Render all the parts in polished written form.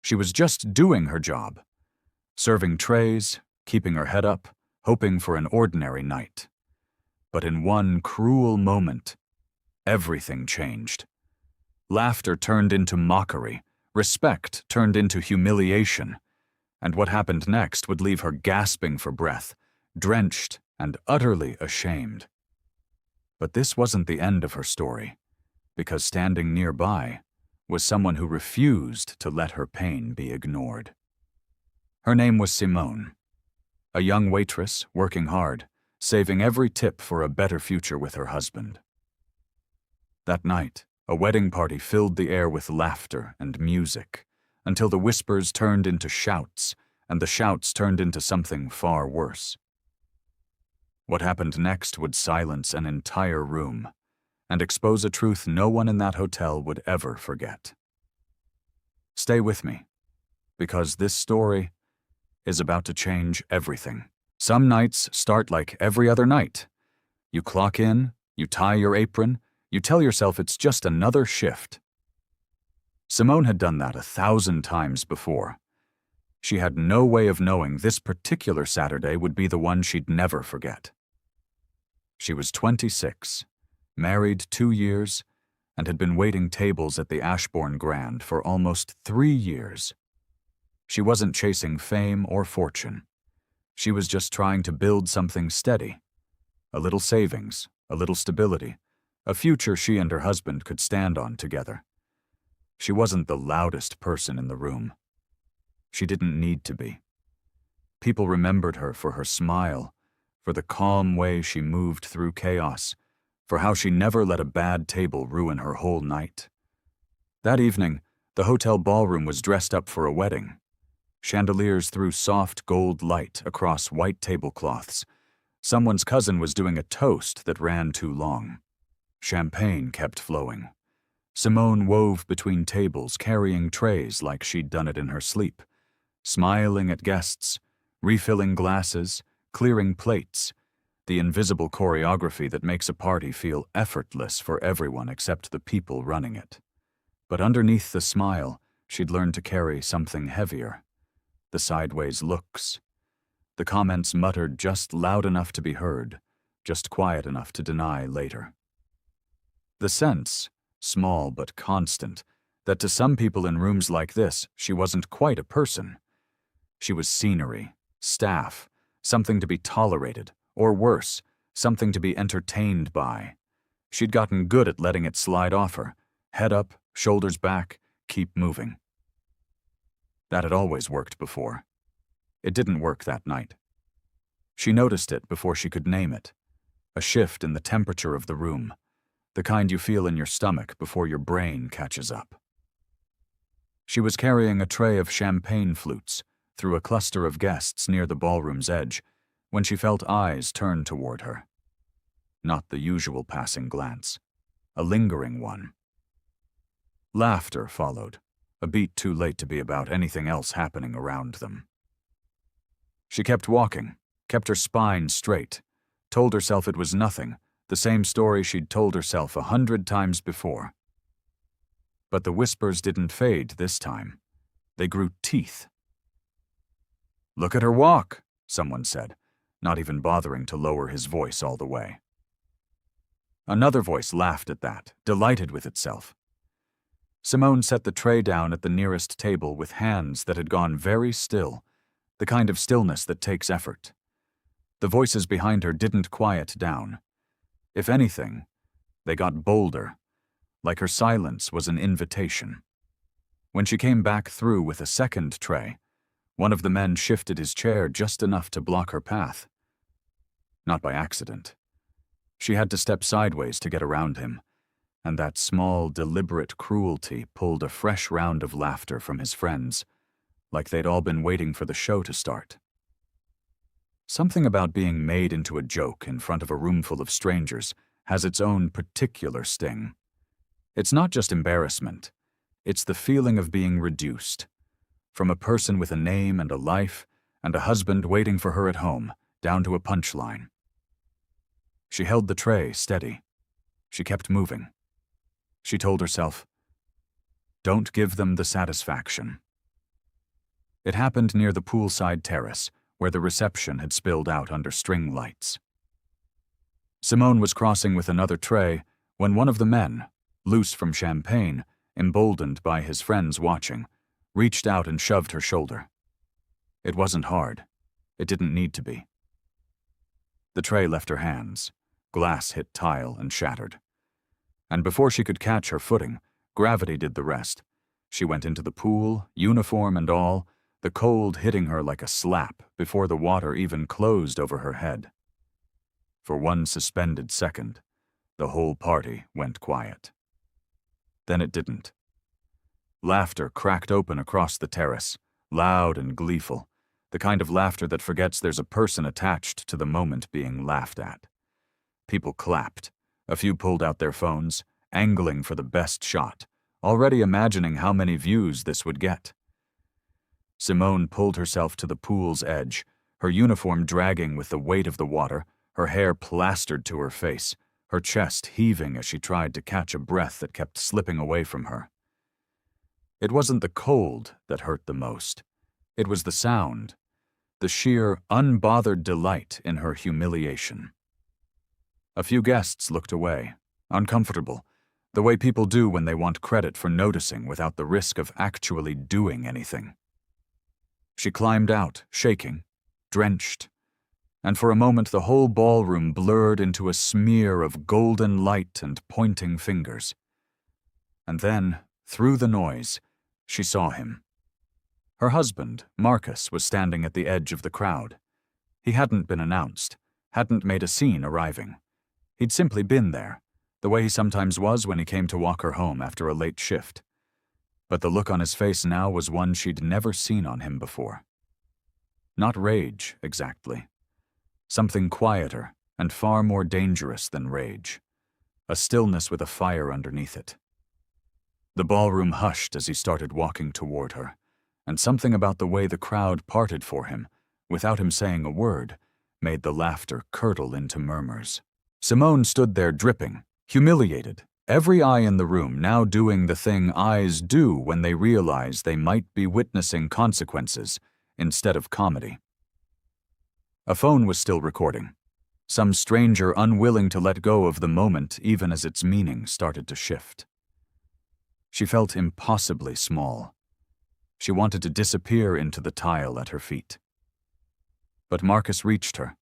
She was just doing her job, serving trays, keeping her head up, hoping for an ordinary night. But in one cruel moment, everything changed. Laughter turned into mockery, respect turned into humiliation, and what happened next would leave her gasping for breath, drenched and utterly ashamed. But this wasn't the end of her story, because standing nearby was someone who refused to let her pain be ignored. Her name was Simone, a young waitress working hard, saving every tip for a better future with her husband. That night, a wedding party filled the air with laughter and music, until the whispers turned into shouts, and the shouts turned into something far worse. What happened next would silence an entire room, and expose a truth no one in that hotel would ever forget. Stay with me, because this story is about to change everything. Some nights start like every other night. You clock in, you tie your apron, you tell yourself it's just another shift. Simone had done that 1,000 times before. She had no way of knowing this particular Saturday would be the one she'd never forget. She was 26, married 2 years, and had been waiting tables at the Ashbourne Grand for almost 3 years. She wasn't chasing fame or fortune. She was just trying to build something steady. A little savings, a little stability, a future she and her husband could stand on together. She wasn't the loudest person in the room. She didn't need to be. People remembered her for her smile, for the calm way she moved through chaos, for how she never let a bad table ruin her whole night. That evening, the hotel ballroom was dressed up for a wedding. Chandeliers threw soft gold light across white tablecloths. Someone's cousin was doing a toast that ran too long. Champagne kept flowing. Simone wove between tables, carrying trays like she'd done it in her sleep, smiling at guests, refilling glasses, clearing plates, the invisible choreography that makes a party feel effortless for everyone except the people running it. But underneath the smile, she'd learned to carry something heavier. The sideways looks. The comments muttered just loud enough to be heard, just quiet enough to deny later. The sense, small but constant, that to some people in rooms like this, she wasn't quite a person. She was scenery, staff, something to be tolerated, or worse, something to be entertained by. She'd gotten good at letting it slide off her, head up, shoulders back, keep moving. That had always worked before. It didn't work that night. She noticed it before she could name it. A shift in the temperature of the room, the kind you feel in your stomach before your brain catches up. She was carrying a tray of champagne flutes through a cluster of guests near the ballroom's edge when she felt eyes turn toward her. Not the usual passing glance, a lingering one. Laughter followed, a beat too late to be about anything else happening around them. She kept walking, kept her spine straight, told herself it was nothing, the same story she'd told herself 100 times before. But the whispers didn't fade this time. They grew teeth. "Look at her walk," someone said, not even bothering to lower his voice all the way. Another voice laughed at that, delighted with itself. Simone set the tray down at the nearest table with hands that had gone very still, the kind of stillness that takes effort. The voices behind her didn't quiet down. If anything, they got bolder, like her silence was an invitation. When she came back through with a second tray, one of the men shifted his chair just enough to block her path. Not by accident. She had to step sideways to get around him, and that small, deliberate cruelty pulled a fresh round of laughter from his friends, like they'd all been waiting for the show to start. Something about being made into a joke in front of a roomful of strangers has its own particular sting. It's not just embarrassment, it's the feeling of being reduced. From a person with a name and a life, and a husband waiting for her at home, down to a punchline. She held the tray steady. She kept moving. She told herself, "Don't give them the satisfaction. It happened near the poolside terrace, where the reception had spilled out under string lights. Simone was crossing with another tray when one of the men, loose from champagne, emboldened by his friends watching, reached out and shoved her shoulder. It wasn't hard. It didn't need to be. The tray left her hands. Glass hit tile and shattered. And before she could catch her footing, gravity did the rest. She went into the pool, uniform and all, the cold hitting her like a slap before the water even closed over her head. For one suspended second, the whole party went quiet. Then it didn't. Laughter cracked open across the terrace, loud and gleeful, the kind of laughter that forgets there's a person attached to the moment being laughed at. People clapped. A few pulled out their phones, angling for the best shot, already imagining how many views this would get. Simone pulled herself to the pool's edge, her uniform dragging with the weight of the water, her hair plastered to her face, her chest heaving as she tried to catch a breath that kept slipping away from her. It wasn't the cold that hurt the most. It was the sound, the sheer, unbothered delight in her humiliation. A few guests looked away, uncomfortable, the way people do when they want credit for noticing without the risk of actually doing anything. She climbed out, shaking, drenched, and for a moment the whole ballroom blurred into a smear of golden light and pointing fingers. And then, through the noise, she saw him. Her husband, Marcus, was standing at the edge of the crowd. He hadn't been announced, hadn't made a scene arriving. He'd simply been there, the way he sometimes was when he came to walk her home after a late shift. But the look on his face now was one she'd never seen on him before. Not rage, exactly. Something quieter and far more dangerous than rage. A stillness with a fire underneath it. The ballroom hushed as he started walking toward her, and something about the way the crowd parted for him, without him saying a word, made the laughter curdle into murmurs. Simone stood there dripping, humiliated, every eye in the room now doing the thing eyes do when they realize they might be witnessing consequences instead of comedy. A phone was still recording, some stranger unwilling to let go of the moment even as its meaning started to shift. She felt impossibly small. She wanted to disappear into the tile at her feet. But Marcus reached her,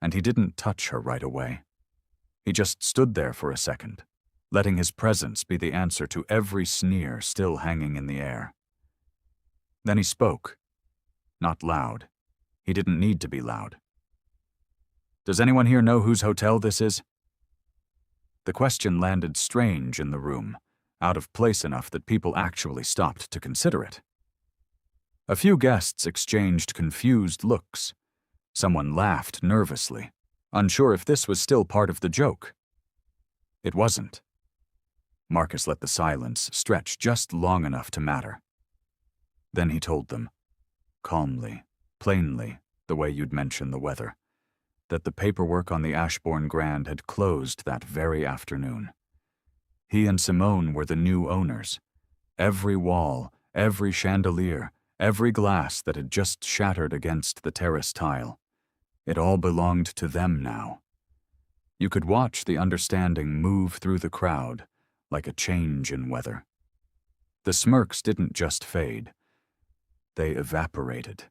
and he didn't touch her right away. He just stood there for a second, letting his presence be the answer to every sneer still hanging in the air. Then he spoke. Not loud. He didn't need to be loud. "Does anyone here know whose hotel this is?" The question landed strange in the room, out of place enough that people actually stopped to consider it. A few guests exchanged confused looks. Someone laughed nervously, unsure if this was still part of the joke. It wasn't. Marcus let the silence stretch just long enough to matter. Then he told them, calmly, plainly, the way you'd mention the weather, that the paperwork on the Ashbourne Grand had closed that very afternoon. He and Simone were the new owners. Every wall, every chandelier, every glass that had just shattered against the terrace tile. It all belonged to them now. You could watch the understanding move through the crowd like a change in weather. The smirks didn't just fade. They evaporated.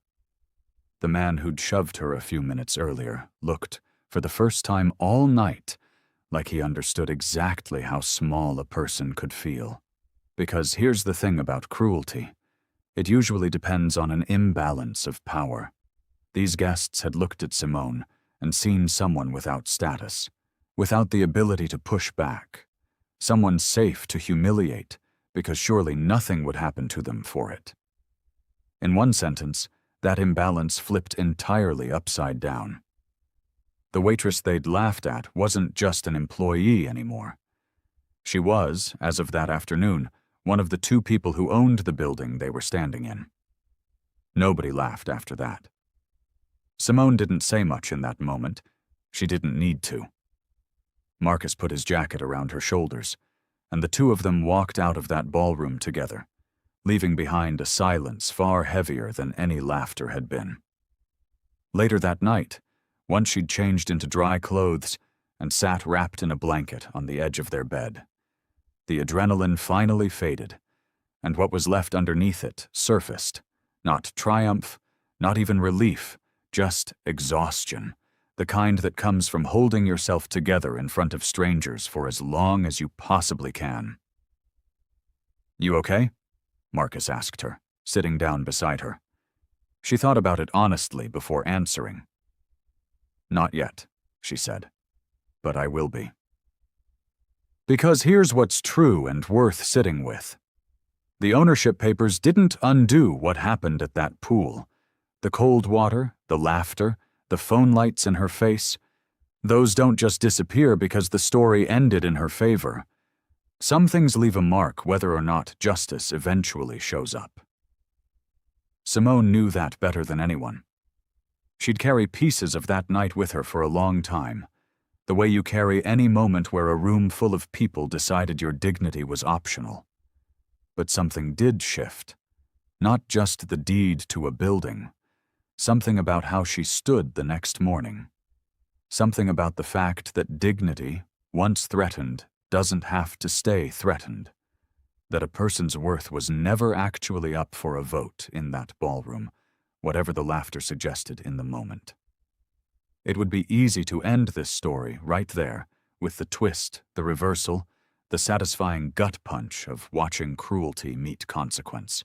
The man who'd shoved her a few minutes earlier looked, for the first time all night, like he understood exactly how small a person could feel. Because here's the thing about cruelty. It usually depends on an imbalance of power. These guests had looked at Simone and seen someone without status, without the ability to push back, someone safe to humiliate because surely nothing would happen to them for it. In one sentence, that imbalance flipped entirely upside down. The waitress they'd laughed at wasn't just an employee anymore. She was, as of that afternoon, one of the two people who owned the building they were standing in. Nobody laughed after that. Simone didn't say much in that moment. She didn't need to. Marcus put his jacket around her shoulders, and the two of them walked out of that ballroom together, leaving behind a silence far heavier than any laughter had been. Later that night, once she'd changed into dry clothes and sat wrapped in a blanket on the edge of their bed, the adrenaline finally faded, and what was left underneath it surfaced. Not triumph, not even relief, just exhaustion, the kind that comes from holding yourself together in front of strangers for as long as you possibly can. "You okay?" Marcus asked her, sitting down beside her. She thought about it honestly before answering. "Not yet," she said, "but I will be." Because here's what's true and worth sitting with. The ownership papers didn't undo what happened at that pool. The cold water, the laughter, the phone lights in her face, those don't just disappear because the story ended in her favor. Some things leave a mark whether or not justice eventually shows up. Simone knew that better than anyone. She'd carry pieces of that night with her for a long time, the way you carry any moment where a room full of people decided your dignity was optional. But something did shift. Not just the deed to a building. Something about how she stood the next morning. Something about the fact that dignity, once threatened, doesn't have to stay threatened. That a person's worth was never actually up for a vote in that ballroom, whatever the laughter suggested in the moment. It would be easy to end this story right there, with the twist, the reversal, the satisfying gut punch of watching cruelty meet consequence.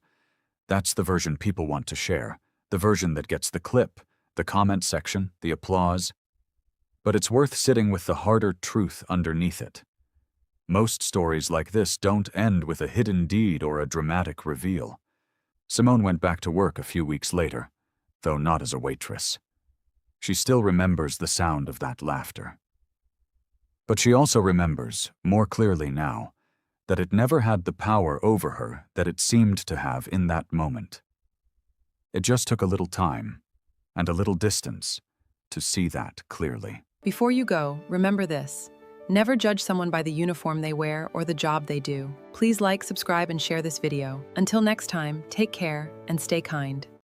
That's the version people want to share, the version that gets the clip, the comment section, the applause. But it's worth sitting with the harder truth underneath it. Most stories like this don't end with a hidden deed or a dramatic reveal. Simone went back to work a few weeks later, though not as a waitress. She still remembers the sound of that laughter. But she also remembers, more clearly now, that it never had the power over her that it seemed to have in that moment. It just took a little time, and a little distance, to see that clearly. Before you go, remember this. Never judge someone by the uniform they wear or the job they do. Please like, subscribe, and share this video. Until next time, take care and stay kind.